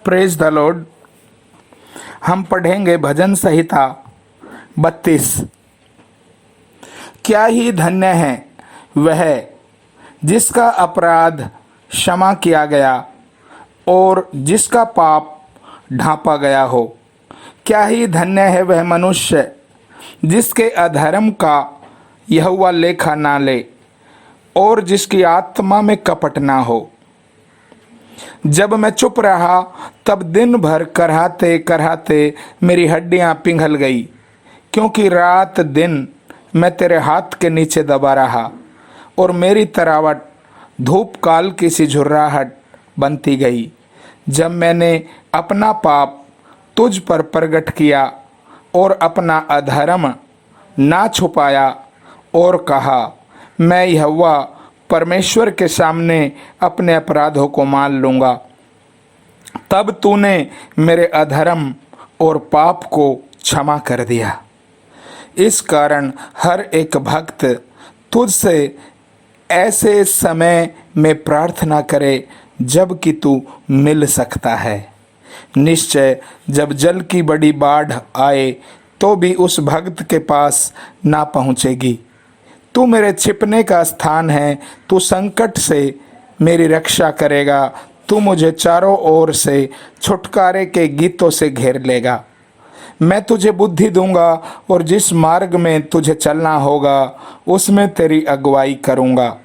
Praise the Lord. हम पढ़ेंगे भजन संहिता 32। क्या ही धन्य है वह जिसका अपराध क्षमा किया गया और जिसका पाप ढांपा गया हो। क्या ही धन्य है वह मनुष्य जिसके अधर्म का यहोवा लेखा ना ले और जिसकी आत्मा में कपट ना हो। जब मैं चुप रहा तब दिन भर कराहते कराहते मेरी हड्डियां पिघल गई, क्योंकि रात दिन मैं तेरे हाथ के नीचे दबा रहा और मेरी तरावट धूप काल की सी झुर्राहट बनती गई। जब मैंने अपना पाप तुझ पर प्रगट किया और अपना अधर्म ना छुपाया और कहा, मैं यहोवा परमेश्वर के सामने अपने अपराधों को मान लूँगा, तब तूने मेरे अधर्म और पाप को क्षमा कर दिया। इस कारण हर एक भक्त तुझसे ऐसे समय में प्रार्थना करे जब कि तू मिल सकता है। निश्चय जब जल की बड़ी बाढ़ आए तो भी उस भक्त के पास ना पहुँचेगी। तू मेरे छिपने का स्थान है, तू संकट से मेरी रक्षा करेगा। तू मुझे चारों ओर से छुटकारे के गीतों से घेर लेगा। मैं तुझे बुद्धि दूंगा और जिस मार्ग में तुझे चलना होगा उसमें तेरी अगुवाई करूंगा।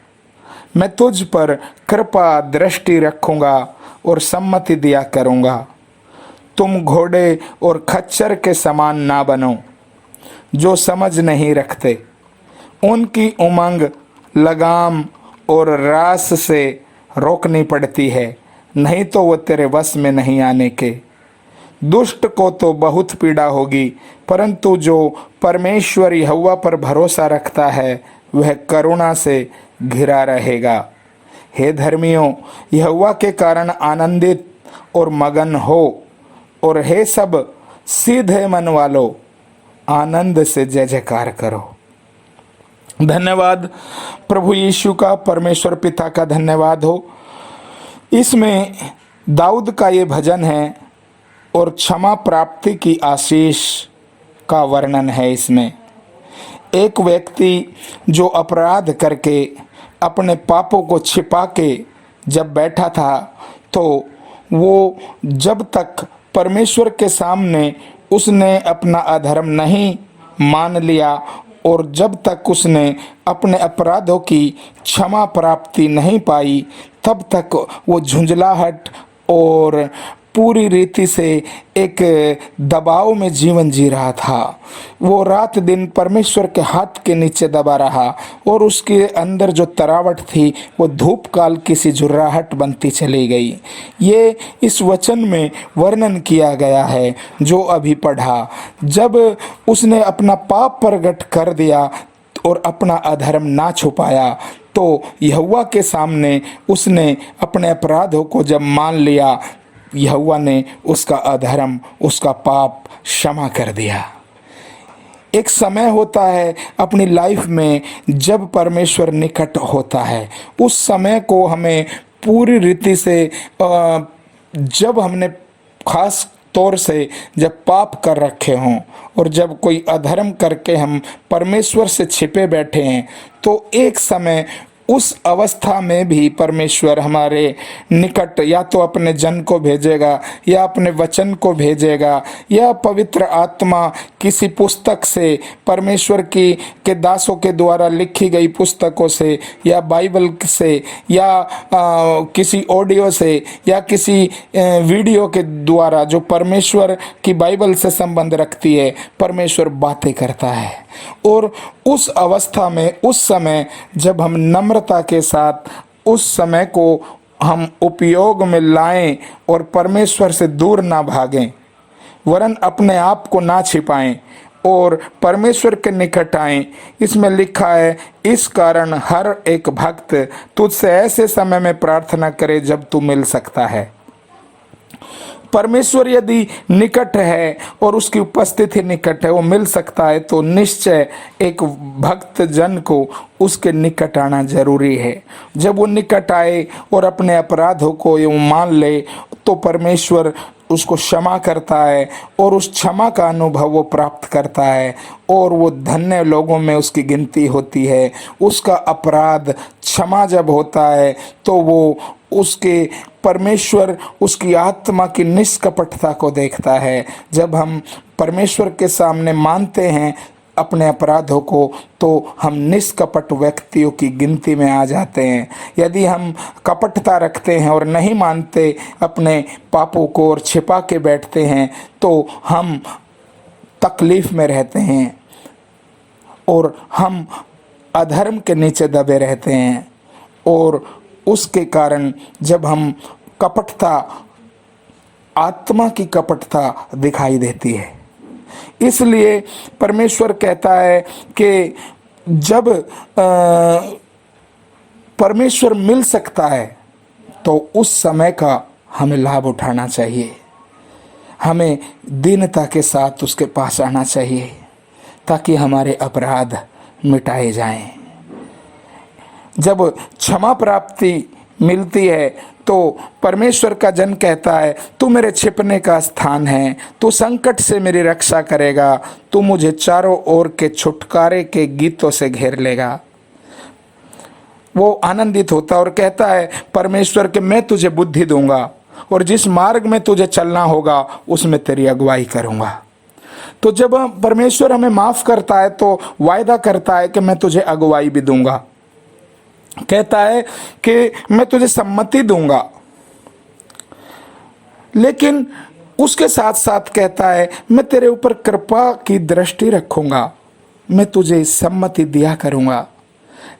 मैं तुझ पर कृपा दृष्टि रखूंगा और सम्मति दिया करूंगा। तुम घोड़े और खच्चर के समान ना बनो जो समझ नहीं रखते। उनकी उमंग लगाम और रास से रोकनी पड़ती है, नहीं तो वो तेरे वश में नहीं आने के। दुष्ट को तो बहुत पीड़ा होगी, परंतु जो परमेश्वर यहोवा पर भरोसा रखता है वह करुणा से घिरा रहेगा। हे धर्मियों, यहोवा के कारण आनंदित और मगन हो, और हे सब सीधे मन वालों, आनंद से जय जयकार करो। धन्यवाद प्रभु यीशु का, परमेश्वर पिता का धन्यवाद हो। इसमें दाऊद का ये भजन है और क्षमा प्राप्ति की आशीष का वर्णन है। इसमें एक व्यक्ति जो अपराध करके अपने पापों को छिपा के जब बैठा था, तो वो जब तक परमेश्वर के सामने उसने अपना अधर्म नहीं मान लिया और जब तक उसने अपने अपराधों की क्षमा प्राप्ति नहीं पाई, तब तक वो झुंझलाहट और पूरी रीति से एक दबाव में जीवन जी रहा था। वो रात दिन परमेश्वर के हाथ के नीचे दबा रहा और उसके अंदर जो तरावट थी वो धूप काल की सी झुर्राहट बनती चली गई। ये इस वचन में वर्णन किया गया है जो अभी पढ़ा। जब उसने अपना पाप प्रगट कर दिया और अपना अधर्म ना छुपाया, तो यहोवा के सामने उसने अपने अपराधों को जब मान लिया, यहोवा ने उसका अधर्म, उसका पाप क्षमा कर दिया। एक समय होता है अपनी लाइफ में जब परमेश्वर निकट होता है। उस समय को हमें पूरी रीति से जब हमने खास तौर से जब पाप कर रखे हों और जब कोई अधर्म करके हम परमेश्वर से छिपे बैठे हैं, तो एक समय उस अवस्था में भी परमेश्वर हमारे निकट या तो अपने जन को भेजेगा या अपने वचन को भेजेगा या पवित्र आत्मा किसी पुस्तक से, परमेश्वर की के दासों के द्वारा लिखी गई पुस्तकों से या बाइबल से या किसी ऑडियो से या किसी वीडियो के द्वारा जो परमेश्वर की बाइबल से संबंध रखती है, परमेश्वर बातें करता है। और उस अवस्था में, उस समय जब हम नम्रता के साथ उस समय को हम उपयोग में लाएं और परमेश्वर से दूर ना भागें, वरन अपने आप को ना छिपाएं और परमेश्वर के निकट आएं। इसमें लिखा है, इस कारण हर एक भक्त तुझसे ऐसे समय में प्रार्थना करे जब तू मिल सकता है। परमेश्वर यदि निकट है और उसकी उपस्थिति निकट है, वो मिल सकता है, तो निश्चय एक भक्त जन को उसके निकट आना जरूरी है। जब वो निकट आए और अपने अपराधों को यूँ मान ले, तो परमेश्वर उसको क्षमा करता है और उस क्षमा का अनुभव वो प्राप्त करता है और वो धन्य लोगों में उसकी गिनती होती है। उसका अपराध क्षमा जब होता है तो वो उसके परमेश्वर उसकी आत्मा की निष्कपटता को देखता है। जब हम परमेश्वर के सामने मानते हैं अपने अपराधों को तो हम निष्कपट व्यक्तियों की गिनती में आ जाते हैं। यदि हम कपटता रखते हैं और नहीं मानते अपने पापों को और छिपा के बैठते हैं तो हम तकलीफ में रहते हैं और हम अधर्म के नीचे दबे रहते हैं। और उसके कारण जब हम कपटता, आत्मा की कपटता दिखाई देती है। इसलिए परमेश्वर कहता है कि जब परमेश्वर मिल सकता है तो उस समय का हमें लाभ उठाना चाहिए। हमें दीनता के साथ उसके पास आना चाहिए ताकि हमारे अपराध मिटाए जाएं। जब क्षमा प्राप्ति मिलती है तो परमेश्वर का जन कहता है, तू मेरे छिपने का स्थान है, तू संकट से मेरी रक्षा करेगा, तू मुझे चारों ओर के छुटकारे के गीतों से घेर लेगा। वो आनंदित होता और कहता है परमेश्वर के मैं तुझे बुद्धि दूंगा और जिस मार्ग में तुझे चलना होगा उसमें तेरी अगुवाई करूंगा। तो जब परमेश्वर हमें माफ करता है तो वायदा करता है कि मैं तुझे अगुवाई भी दूंगा। कहता है कि मैं तुझे सम्मति दूंगा, लेकिन उसके साथ साथ कहता है मैं तेरे ऊपर कृपा की दृष्टि रखूंगा, मैं तुझे सम्मति दिया करूंगा।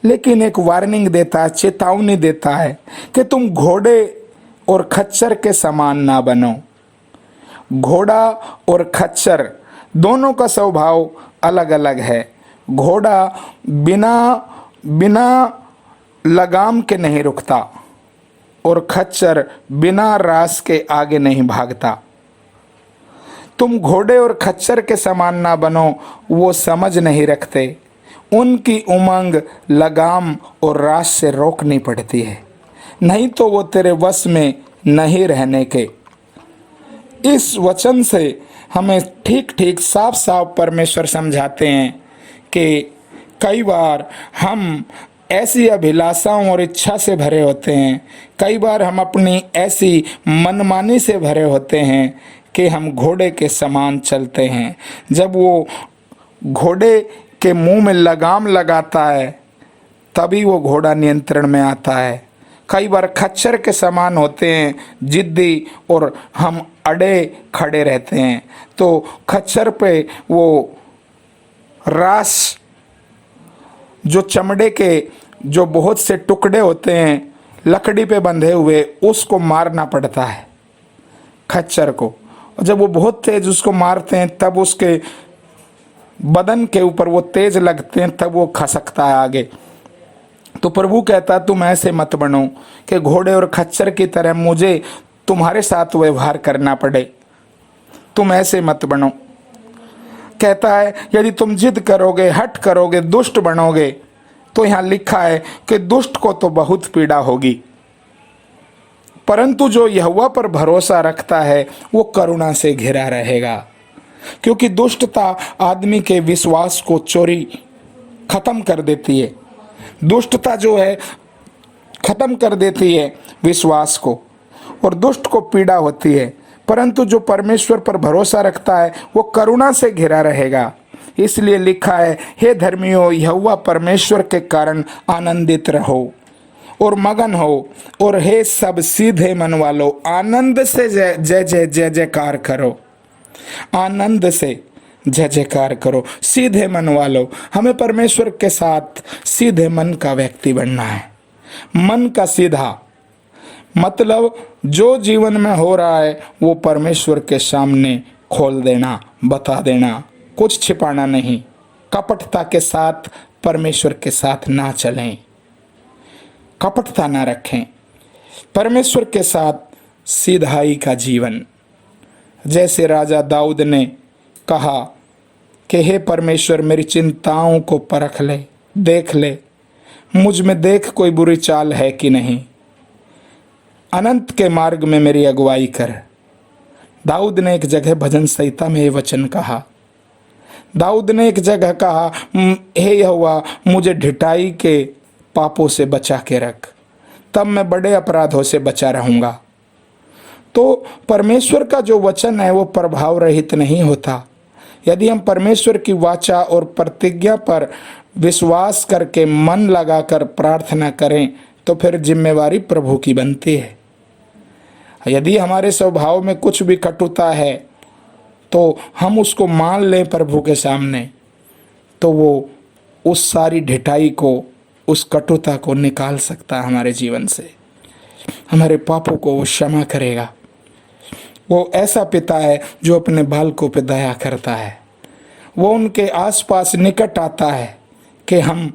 लेकिन एक वार्निंग देता है, चेतावनी देता है कि तुम घोड़े और खच्चर के समान ना बनो। घोड़ा और खच्चर दोनों का स्वभाव अलग अलग है। घोड़ा बिना लगाम के नहीं रुकता और खच्चर बिना रास के आगे नहीं भागता। तुम घोड़े और खच्चर के समान ना बनो, वो समझ नहीं रखते, उनकी उमंग लगाम और रास से रोकनी पड़ती है, नहीं तो वो तेरे वश में नहीं रहने के। इस वचन से हमें ठीक ठीक साफ साफ परमेश्वर समझाते हैं कि कई बार हम ऐसी अभिलाषाओं और इच्छा से भरे होते हैं, कई बार हम अपनी ऐसी मनमानी से भरे होते हैं कि हम घोड़े के समान चलते हैं। जब वो घोड़े के मुंह में लगाम लगाता है तभी वो घोड़ा नियंत्रण में आता है। कई बार खच्चर के समान होते हैं, जिद्दी, और हम अड़े खड़े रहते हैं। तो खच्चर पे वो रास, जो चमड़े के जो बहुत से टुकड़े होते हैं लकड़ी पे बंधे हुए, उसको मारना पड़ता है खच्चर को। जब वो बहुत तेज उसको मारते हैं तब उसके बदन के ऊपर वो तेज लगते हैं, तब वो खसकता है आगे। तो प्रभु कहता है तुम ऐसे मत बनो कि घोड़े और खच्चर की तरह मुझे तुम्हारे साथ व्यवहार करना पड़े। तुम ऐसे मत बनो। कहता है यदि तुम जिद करोगे, हट करोगे, दुष्ट बनोगे, तो यहाँ लिखा है कि दुष्ट को तो बहुत पीड़ा होगी, परंतु जो यहोवा पर भरोसा रखता है वो करुणा से घिरा रहेगा। क्योंकि दुष्टता आदमी के विश्वास को चोरी खत्म कर देती है। दुष्टता जो है खत्म कर देती है विश्वास को, और दुष्ट को पीड़ा होती है, परंतु जो परमेश्वर पर भरोसा रखता है वो करुणा से घिरा रहेगा। इसलिए लिखा है, हे धर्मियों, यहोवा परमेश्वर के कारण आनंदित रहो और मगन हो, और हे सब सीधे मन वालों, आनंद से जय जय जय जय जयकार करो। आनंद से जय जयकार करो। सीधे मन वालों, हमें परमेश्वर के साथ सीधे मन का व्यक्ति बनना है। मन का सीधा मतलब जो जीवन में हो रहा है वो परमेश्वर के सामने खोल देना, बता देना, कुछ छिपाना नहीं। कपटता के साथ परमेश्वर के साथ ना चलें, कपटता ना रखें, परमेश्वर के साथ सीधाई का जीवन। जैसे राजा दाऊद ने कहा कि हे परमेश्वर, मेरी चिंताओं को परख ले, देख ले, मुझ में देख कोई बुरी चाल है कि नहीं। अनंत के मार्ग में मेरी अगुवाई कर। दाऊद ने एक जगह भजन संहिता में ये वचन कहा। दाऊद ने एक जगह कहा, हे यहोवा मुझे ढिठाई के पापों से बचा के रख, तब मैं बड़े अपराधों से बचा रहूंगा। तो परमेश्वर का जो वचन है वो प्रभाव रहित नहीं होता। यदि हम परमेश्वर की वाचा और प्रतिज्ञा पर विश्वास करके मन लगाकर प्रार्थना करें तो फिर जिम्मेवारी प्रभु की बनती है। यदि हमारे स्वभाव में कुछ भी कटुता है तो हम उसको मान लें प्रभु के सामने, तो वो उस सारी ढिठाई को, उस कटुता को निकाल सकता है हमारे जीवन से। हमारे पापों को वो क्षमा करेगा। वो ऐसा पिता है जो अपने बालकों पे दया करता है। वो उनके आसपास निकट आता है कि हम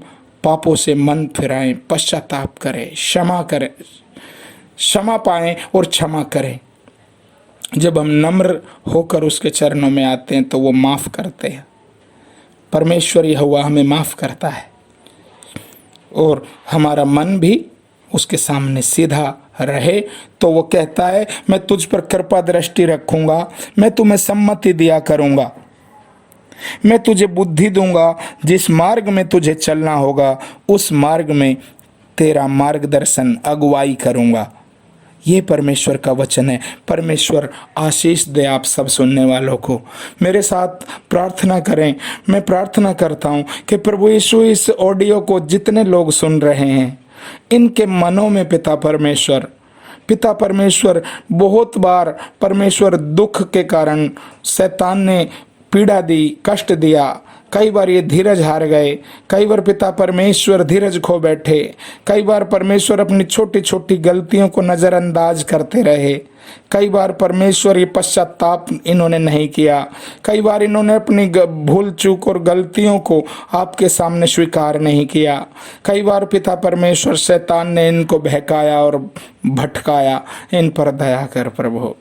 पापों से मन फिराएं, पश्चाताप करें, क्षमा करें, क्षमा पाएं और क्षमा करें। जब हम नम्र होकर उसके चरणों में आते हैं तो वो माफ़ करते हैं। परमेश्वर यहोवा हमें माफ़ करता है और हमारा मन भी उसके सामने सीधा रहे तो वो कहता है, मैं तुझ पर कृपा दृष्टि रखूंगा, मैं तुम्हें सम्मति दिया करूंगा, मैं तुझे बुद्धि दूंगा, जिस मार्ग में तुझे चलना होगा उस मार्ग में तेरा मार्गदर्शन, अगुवाई करूंगा। ये परमेश्वर का वचन है। परमेश्वर आशीष दे आप सब सुनने वालों को। मेरे साथ प्रार्थना करें। मैं प्रार्थना करता हूँ कि प्रभु यीशु इस ऑडियो को जितने लोग सुन रहे हैं, इनके मनों में पिता परमेश्वर बहुत बार परमेश्वर दुख के कारण शैतान ने पीड़ा दी, कष्ट दिया। कई बार ये धीरज हार गए, कई बार पिता परमेश्वर धीरज खो बैठे, कई बार परमेश्वर अपनी छोटी छोटी गलतियों को नज़रअंदाज करते रहे, कई बार परमेश्वर ये पश्चाताप इन्होंने नहीं किया, कई बार इन्होंने अपनी भूल चूक और गलतियों को आपके सामने स्वीकार नहीं किया, कई बार पिता परमेश्वर शैतान ने इनको बहकाया और भटकाया। इन पर दया कर प्रभु।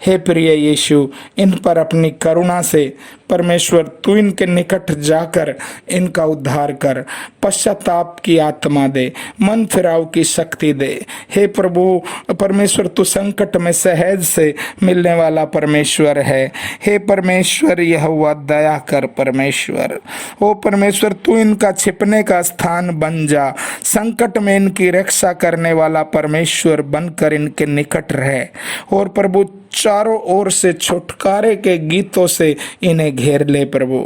हे प्रिय यीशु, इन पर अपनी करुणा से परमेश्वर तू इनके निकट जाकर इनका उद्धार कर, पश्चाताप की आत्मा दे, मन फिराव की शक्ति दे। हे प्रभु परमेश्वर तू संकट में सहज से मिलने वाला परमेश्वर है। हे परमेश्वर यहोवा दया कर परमेश्वर। ओ परमेश्वर तू इनका छिपने का स्थान बन जा, संकट में इनकी रक्षा करने वाला परमेश्वर बनकर इनके निकट रहे और प्रभु चारों ओर से छुटकारे के गीतों से इन्हें घेर ले प्रभु।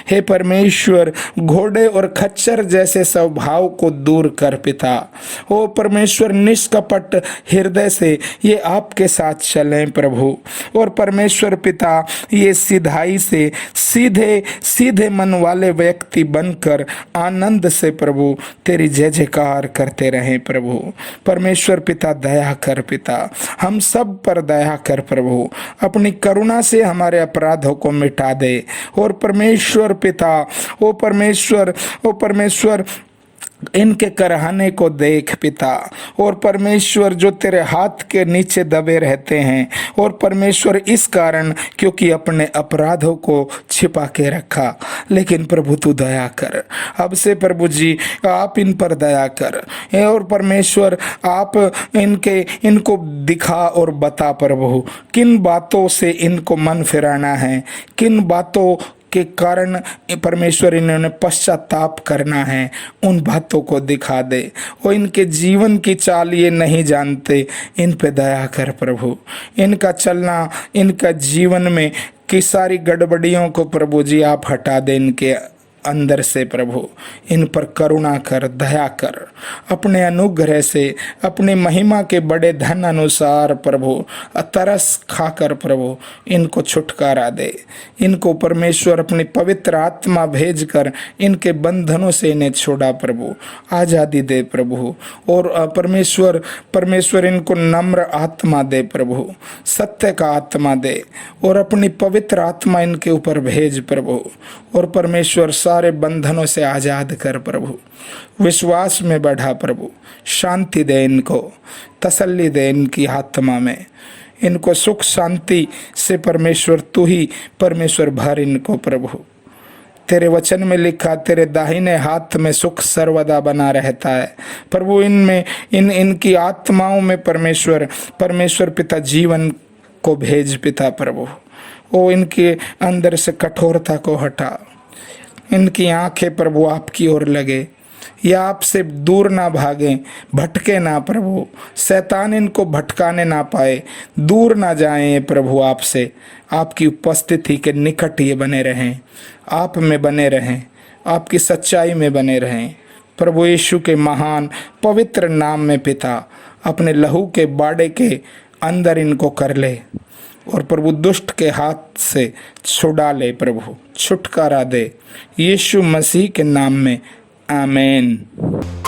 हे परमेश्वर घोड़े और खच्चर जैसे स्वभाव को दूर कर पिता। ओ परमेश्वर निष्कपट हृदय से ये आपके साथ चलें प्रभु। और परमेश्वर पिता ये सिधाई से सीधे सीधे मन वाले व्यक्ति बनकर आनंद से प्रभु तेरी जय जयकार करते रहें प्रभु। परमेश्वर पिता दया कर पिता, हम सब पर दया कर प्रभु। अपनी करुणा से हमारे अपराधों को मिटा दे। और परमेश्वर पिता, ओ परमेश्वर इनके करहाने को देख पिता। और परमेश्वर जो तेरे हाथ के नीचे दबे रहते हैं, और परमेश्वर इस कारण क्योंकि अपने अपराधों को छिपा के रखा, लेकिन प्रभु तू दया कर। अब से प्रभु जी आप इन पर दया कर। और परमेश्वर आप इनको दिखा और बता प्रभु किन बातों से इनको मन फिराना है, किन बातों के कारण परमेश्वर इन्होंने पश्चाताप करना है, उन बातों को दिखा दे। वो इनके जीवन की चाल ये नहीं जानते, इन पे दया कर प्रभु। इनका चलना, इनका जीवन में की सारी गड़बड़ियों को प्रभु जी आप हटा दे इनके अंदर से प्रभु। इन पर करुणा कर, दया कर। अपने अनुग्रह से, अपनी महिमा के बड़े धन अनुसार प्रभु तरस खाकर प्रभु इनको छुटकारा दे। इनको परमेश्वर अपनी पवित्र आत्मा भेजकर इनके बंधनों से इन्हें छोड़ा प्रभु, आज़ादी दे प्रभु। और परमेश्वर इनको नम्र आत्मा दे प्रभु, सत्य का आत्मा दे और अपनी पवित्र आत्मा इनके ऊपर भेज प्रभु। और परमेश्वर सारे बंधनों से आज़ाद कर प्रभु। विश्वास में बढ़ा प्रभु, शांति दे इनको, तसल्ली दे इनकी आत्मा में, इनको सुख शांति से परमेश्वर तू ही परमेश्वर भर इनको प्रभु। तेरे वचन में लिखा तेरे दाहिने हाथ में सुख सर्वदा बना रहता है। प्रभु इनमें इनकी आत्माओं में परमेश्वर पिता जीवन को भेज पिता प्रभु। ओ इनके अंदर से कठोरता को हटा, इनकी आंखें प्रभु आपकी ओर लगे, या आपसे दूर ना भागें, भटके ना प्रभु, शैतान इनको भटकाने ना पाए, दूर ना जाएं प्रभु आपसे। आपकी उपस्थिति के निकट ये बने रहें, आप में बने रहें, आपकी सच्चाई में बने रहें। प्रभु यीशु के महान पवित्र नाम में पिता अपने लहू के बाड़े के अंदर इनको कर ले और प्रभु दुष्ट के हाथ से छुड़ा ले, प्रभु छुटकारा दे, यीशु मसीह के नाम में आमीन।